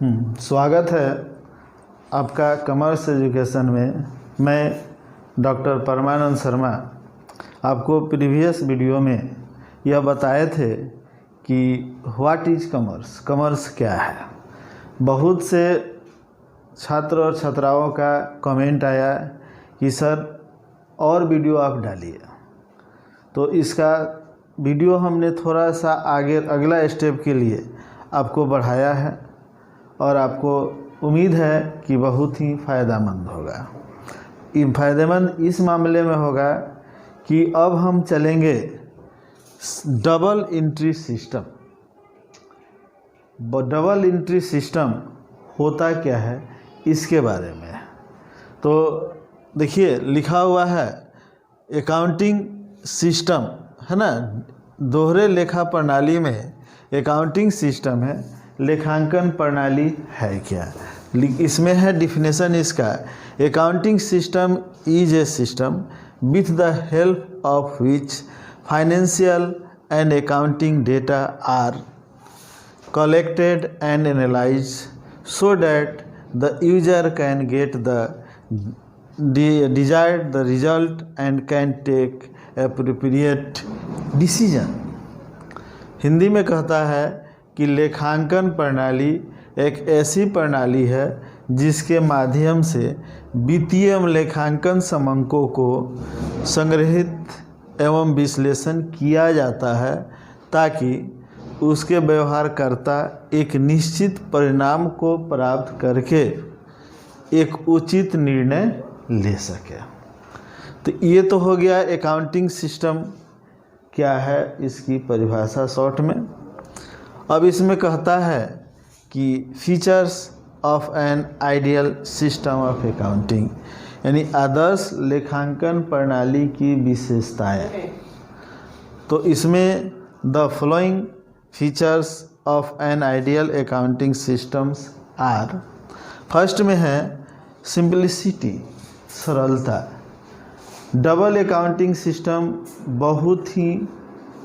स्वागत है आपका कॉमर्स एजुकेशन में। मैं डॉक्टर परमानंद शर्मा आपको प्रीवियस वीडियो में यह बताए थे कि व्हाट इज़ कॉमर्स, कॉमर्स क्या है। बहुत से छात्र और छात्राओं का कमेंट आया कि सर और वीडियो आप डालिए, तो इसका वीडियो हमने थोड़ा सा आगे अगला स्टेप के लिए आपको बढ़ाया है और आपको उम्मीद है कि बहुत ही फ़ायदेमंद होगा। फ़ायदेमंद इस मामले में होगा कि अब हम चलेंगे double entry system. Double entry system होता क्या है इसके बारे में। तो देखिए लिखा हुआ है अकाउंटिंग सिस्टम, है ना। दोहरे लेखा प्रणाली में अकाउंटिंग सिस्टम है, लेखांकन प्रणाली है क्या। इसमें है डिफिनेशन इसका, accounting system is a system with the help of which financial and accounting data are collected and analyzed so that the user can get the desired the result and can take appropriate decision। Hindi में कहता है कि लेखांकन प्रणाली एक ऐसी प्रणाली है जिसके माध्यम से वित्तीय लेखांकन समंकों को संग्रहित एवं विश्लेषण किया जाता है ताकि उसके व्यवहारकर्ता एक निश्चित परिणाम को प्राप्त करके एक उचित निर्णय ले सके। तो ये तो हो गया अकाउंटिंग सिस्टम क्या है, इसकी परिभाषा शॉर्ट में। अब इसमें कहता है कि features of an ideal system of accounting, यानी आदर्श लेखांकन प्रणाली की विशेषताएं। तो इसमें the following features of an ideal accounting systems are. First में है सिंपलिसिटी, सरलता। डबल अकाउंटिंग सिस्टम बहुत ही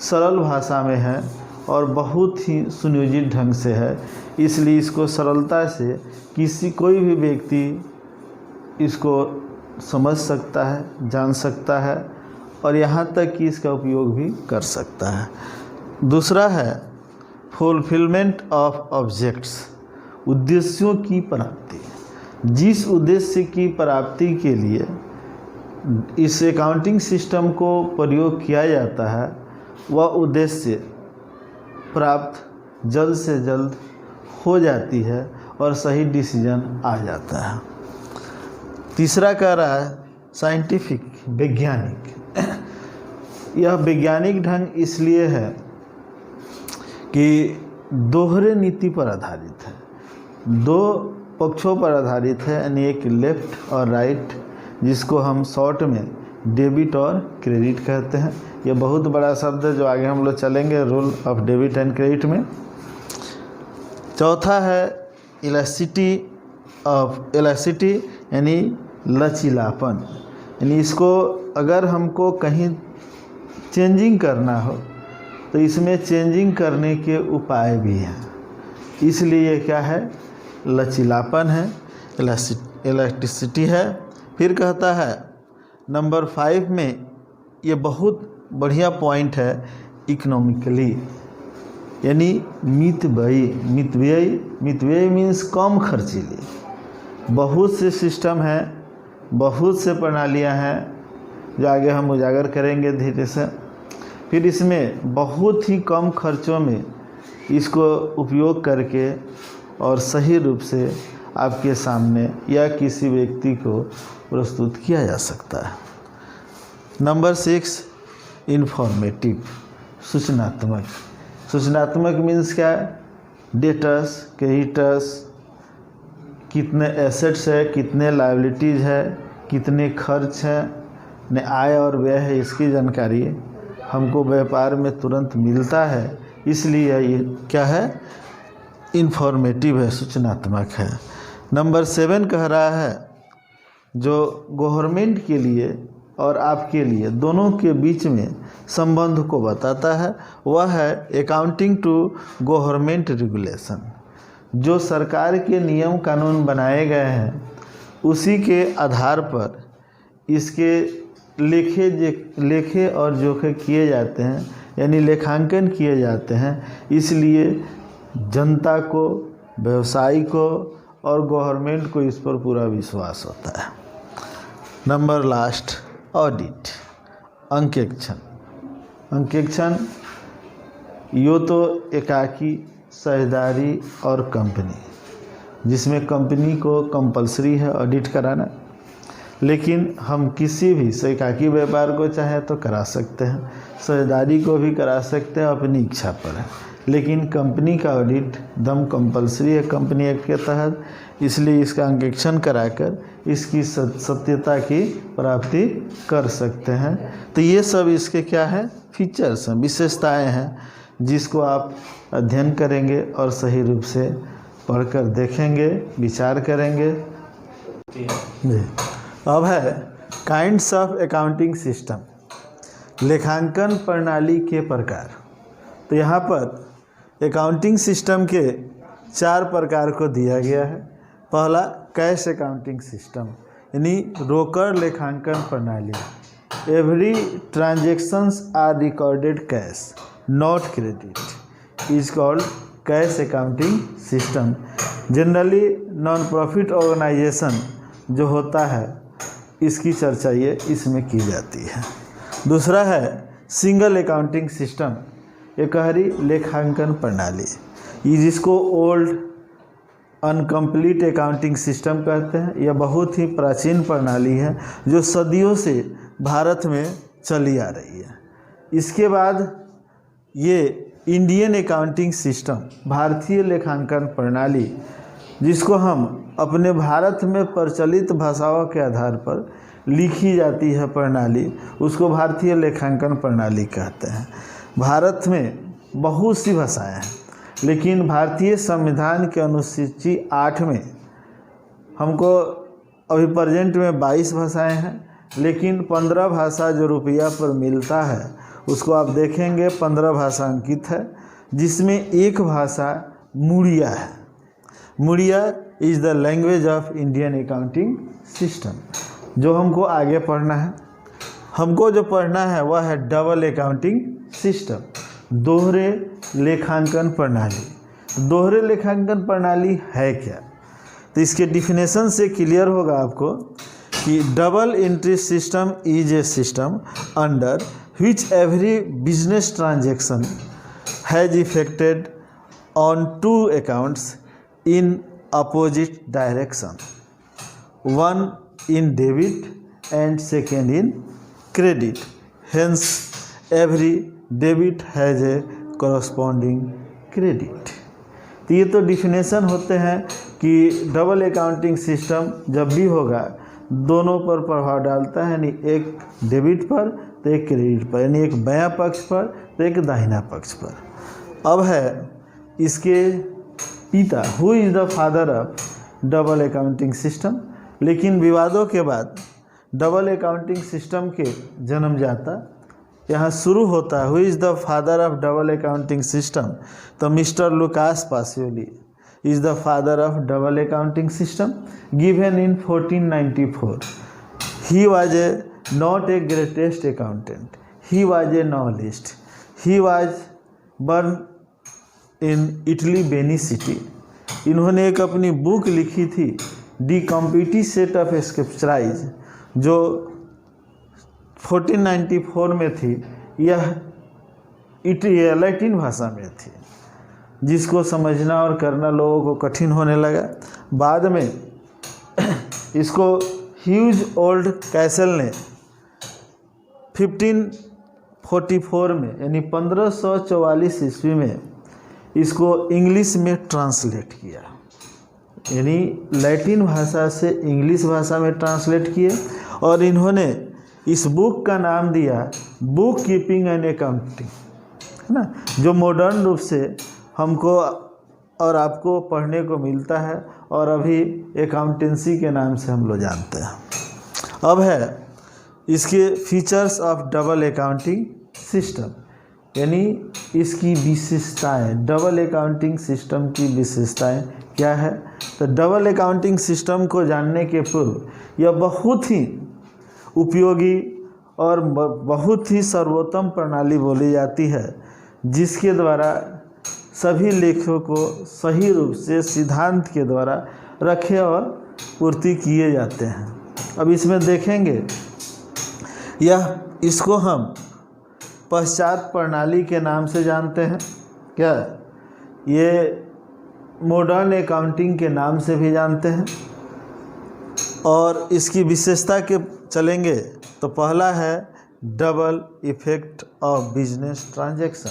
सरल भाषा में है और बहुत ही सुनियोजित ढंग से है, इसलिए इसको सरलता से कोई भी व्यक्ति इसको समझ सकता है, जान सकता है और यहाँ तक कि इसका उपयोग भी कर सकता है। दूसरा है फुलफिलमेंट ऑफ ऑब्जेक्ट्स, उद्देश्यों की प्राप्ति। जिस उद्देश्य की प्राप्ति के लिए इस अकाउंटिंग सिस्टम को प्रयोग किया जाता है वह उद्देश्य प्राप्त जल्द से जल्द हो जाती है और सही डिसीजन आ जाता है। तीसरा कह रहा है साइंटिफिक, वैज्ञानिक। यह वैज्ञानिक ढंग इसलिए है कि दोहरे नीति पर आधारित है, दो पक्षों पर आधारित है, यानी एक लेफ्ट और राइट, जिसको हम शॉर्ट में डेबिट और क्रेडिट कहते हैं। यह बहुत बड़ा शब्द है जो आगे हम लोग चलेंगे rule of debit and credit में। चौथा है इलास्टिसिटी यानी लचीलापन, यानी इसको अगर हमको कहीं चेंजिंग करना हो तो इसमें चेंजिंग करने के उपाय भी हैं, इसलिए क्या है, लचीलापन है, इलास्टिसिटी है। फिर कहता है नंबर 5 में, ये बहुत बढ़िया पॉइंट है, इकोनॉमिकली, यानी मितव्ययी मीन्स कम खर्चीली। बहुत से सिस्टम हैं, बहुत से प्रणालियां हैं जो आगे हम उजागर करेंगे धीरे से। फिर इसमें बहुत ही कम खर्चों में इसको उपयोग करके और सही रूप से आपके सामने या किसी व्यक्ति को प्रस्तुत किया जा सकता है। नंबर 6 इंफॉर्मेटिव, सूचनात्मक। सूचनात्मक मीन्स क्या है, डेटर्स, क्रेडिटर्स, कितने एसेट्स है, कितने लायबिलिटीज़ है, कितने खर्च हैं, आय और व्यय है, इसकी जानकारी हमको व्यापार में तुरंत मिलता है, इसलिए ये क्या है, इंफॉर्मेटिव है, सूचनात्मक है। नंबर 7 कह रहा है जो गवर्नमेंट के लिए और आपके लिए दोनों के बीच में संबंध को बताता है, वह है अकाउंटिंग टू गवर्नमेंट रेगुलेशन। जो सरकार के नियम कानून बनाए गए हैं उसी के आधार पर इसके लेखे और जोखे किए जाते हैं, यानी लेखांकन किए जाते हैं। इसलिए जनता को, व्यवसायी को और गवर्नमेंट को इस पर पूरा विश्वास होता है। नंबर लास्ट, ऑडिट, अंकेक्षण। अंकेक्षण यो तो एकाकी, साझेदारी और कंपनी, जिसमें कंपनी को कंपलसरी है ऑडिट कराना, लेकिन हम किसी भी एकाकी व्यापार को चाहे तो करा सकते हैं, साझेदारी को भी करा सकते हैं, अपनी इच्छा पर है। लेकिन कंपनी का ऑडिट दम कंपलसरी है कंपनी एक्ट के तहत, इसलिए इसका अंकेक्षण कराकर इसकी सत्यता की प्राप्ति कर सकते हैं। तो ये सब इसके क्या है, फीचर्स हैं, विशेषताएं हैं, जिसको आप अध्ययन करेंगे और सही रूप से पढ़कर देखेंगे, विचार करेंगे। अब है काइंड्स ऑफ अकाउंटिंग सिस्टम, लेखांकन प्रणाली के प्रकार। तो यहाँ पर अकाउंटिंग सिस्टम के 4 प्रकार को दिया गया है। पहला, कैश अकाउंटिंग सिस्टम, यानी रोकड़ लेखांकन प्रणाली। Every transactions are recorded cash, not credit, is called cash accounting system. Generally non profit organization जो होता है इसकी चर्चा ये इसमें की जाती है। दूसरा है सिंगल अकाउंटिंग सिस्टम, एकहरी लेखांकन प्रणाली, ये जिसको ओल्ड अनकम्प्लीट अकाउंटिंग सिस्टम कहते हैं। यह बहुत ही प्राचीन प्रणाली है जो सदियों से भारत में चली आ रही है। इसके बाद ये इंडियन अकाउंटिंग सिस्टम, भारतीय लेखांकन प्रणाली, जिसको हम अपने भारत में प्रचलित भाषाओं के आधार पर लिखी जाती है प्रणाली, उसको भारतीय लेखांकन प्रणाली कहते हैं। भारत में बहुत सी भाषाएं हैं, लेकिन भारतीय संविधान के अनुसूची 8 में हमको अभी प्रेजेंट में 22 भाषाएं हैं, लेकिन 15 भाषा जो रुपया पर मिलता है उसको आप देखेंगे 15 भाषा अंकित है, जिसमें एक भाषा मुड़िया है। Mudiya is the language of Indian accounting system. जो हमको आगे पढ़ना है, हमको जो पढ़ना है वह है डबल अकाउंटिंग सिस्टम, दोहरे लेखांकन प्रणाली। दोहरे लेखांकन प्रणाली है क्या? तो इसके डिफिनेशन से क्लियर होगा आपको कि double entry system is a system under which every business transaction has effected on 2 accounts in opposite direction, one in debit and second in credit. Hence, every debit has a corresponding credit. तो ये तो definition होते हैं कि double accounting system जब भी होगा दोनों पर प्रभाव डालता है, यानी एक डेबिट पर तो एक क्रेडिट पर, यानी एक बायां पक्ष पर तो एक दाहिना पक्ष पर। अब है इसके पिता, who is the father of double accounting system. लेकिन विवादों के बाद डबल अकाउंटिंग सिस्टम के जन्मदाता यहाँ शुरू होता है। Who is the father of double accounting system? तो mister Lucas Pacioli is the father of double accounting system, given in 1494. He was not a greatest accountant, he was a novelist. He was born in Italy, Venice city. इन्होंने एक अपनी book लिखी थी D कॉम्पिटी set of स्क्रिप्चराइज, जो 1494 में थी। यह Latin भाषा में थी, जिसको समझना और करना लोगों को कठिन होने लगा। बाद में इसको ह्यूज ओल्ड कैसल ने 1544 में, यानी 1544 ईस्वी में इसको इंग्लिश में ट्रांसलेट किया, यानी लैटिन भाषा से इंग्लिश भाषा में ट्रांसलेट किए। और इन्होंने इस बुक का नाम दिया बुक कीपिंग एंड अकाउंटिंग, है ना, जो मॉडर्न रूप से हमको और आपको पढ़ने को मिलता है और अभी अकाउंटेंसी के नाम से हम लोग जानते हैं। अब है इसके features of double accounting system. यानी इसकी विशेषताएं, डबल अकाउंटिंग सिस्टम की विशेषताएं क्या है। तो डबल अकाउंटिंग सिस्टम को जानने के पूर्व यह बहुत ही उपयोगी और बहुत ही सर्वोत्तम प्रणाली बोली जाती है, जिसके द्वारा सभी लेखों को सही रूप से सिद्धांत के द्वारा रखे और पूर्ति किए जाते हैं। अब इसमें देखेंगे, इसको हम पश्चात प्रणाली के नाम से जानते हैं। क्या ये मॉडर्न अकाउंटिंग के नाम से भी जानते हैं। और इसकी विशेषता के चलेंगे तो पहला है double effect of business transaction.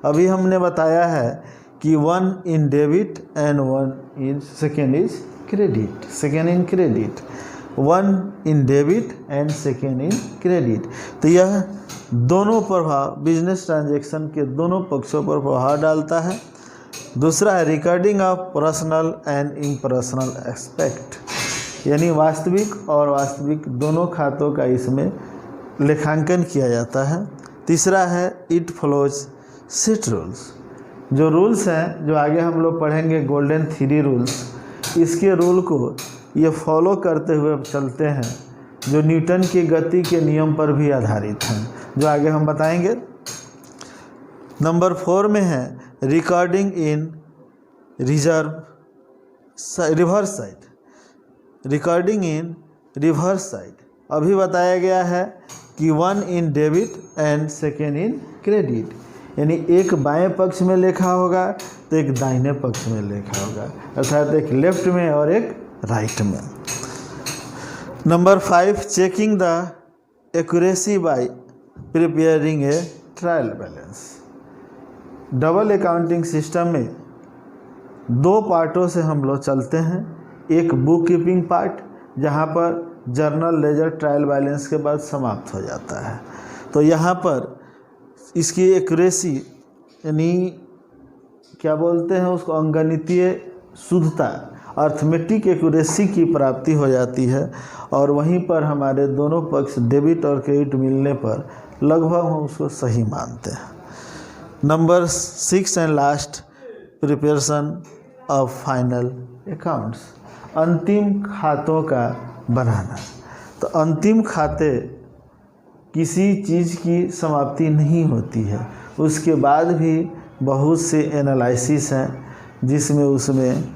अभी हमने बताया है कि one in debit and one in second is credit, second in credit, one in debit and second in credit. तो यह दोनों प्रभाव बिजनेस ट्रांजैक्शन के दोनों पक्षों पर प्रभाव डालता है। दूसरा है recording of personal and impersonal aspect, यानी वास्तविक और वास्तविक दोनों खातों का इसमें लेखांकन किया जाता है। तीसरा है इट फॉलोज सेट रूल्स, जो रूल्स हैं जो आगे हम लोग पढ़ेंगे गोल्डन थ्री रूल्स, इसके रूल को ये फॉलो करते हुए चलते हैं, जो न्यूटन की गति के नियम पर भी आधारित हैं, जो आगे हम बताएंगे। नंबर 4 में है recording in reverse side, recording in reverse side. अभी बताया गया है कि one in debit and second in credit, यानी एक बाएं पक्ष में लिखा होगा तो एक दाहिने पक्ष में लिखा होगा, अर्थात एक लेफ्ट में और एक राइट में। Number 5 checking the accuracy bye preparing A trial balance. Double accounting system में दो पार्टों से हम लोग चलते हैं। एक बुक कीपिंग पार्ट, जहाँ पर जर्नल लेजर ट्रायल बैलेंस के बाद समाप्त हो जाता है। तो यहाँ पर इसकी एक्यूरेसी, यानी क्या बोलते हैं उसको, अंकगणितीय शुद्धता, अर्थमेटिक एक्यूरेसी की प्राप्ति हो जाती है। और वहीं पर हमारे दोनों पक्ष डेबिट और क्रेडिट मिलने पर लगभग हम उसको सही मानते हैं। Number 6 and last preparation of final accounts, अंतिम खातों का बनाना। तो अंतिम खाते किसी चीज़ की समाप्ति नहीं होती है, उसके बाद भी बहुत से एनालिसिस हैं जिसमें उसमें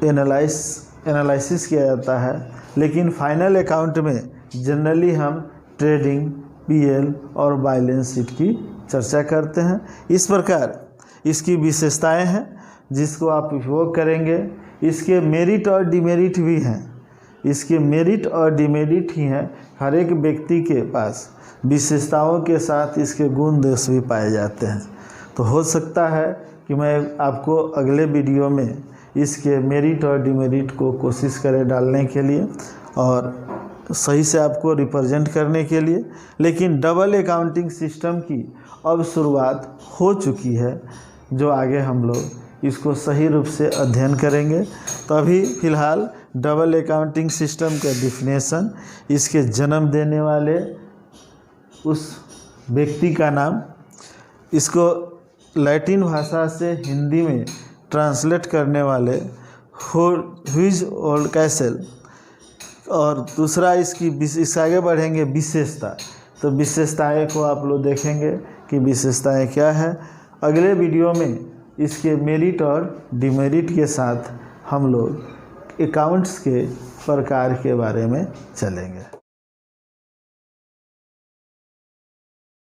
एनालिसिस किया जाता है। लेकिन फाइनल अकाउंट में जनरली हम ट्रेडिंग, पीएल और बैलेंस शीट की चर्चा करते हैं। इस प्रकार इसकी विशेषताएं हैं जिसको आप उपयोग करेंगे। इसके मेरिट और डिमेरिट भी हैं, इसके मेरिट और डिमेरिट ही हैं। हर एक व्यक्ति के पास विशेषताओं के साथ इसके गुण दोष भी पाए जाते हैं। तो हो सकता है कि मैं आपको अगले वीडियो में इसके मेरिट और डिमेरिट को कोशिश करें डालने के लिए और सही से आपको रिप्रेजेंट करने के लिए। लेकिन डबल अकाउंटिंग सिस्टम की अब शुरुआत हो चुकी है, जो आगे हम लोग इसको सही रूप से अध्ययन करेंगे। तो अभी फ़िलहाल डबल अकाउंटिंग सिस्टम का डिफिनेशन, इसके जन्म देने वाले उस व्यक्ति का नाम, इसको लैटिन भाषा से हिंदी में ट्रांसलेट करने वाले ह्यूज ओल्ड कैसल, और दूसरा इससे आगे बढ़ेंगे विशेषता। तो विशेषताएं को आप लोग देखेंगे कि विशेषताएं क्या है। अगले वीडियो में इसके मेरिट और डिमेरिट के साथ हम लोग अकाउंट्स के प्रकार के बारे में चलेंगे।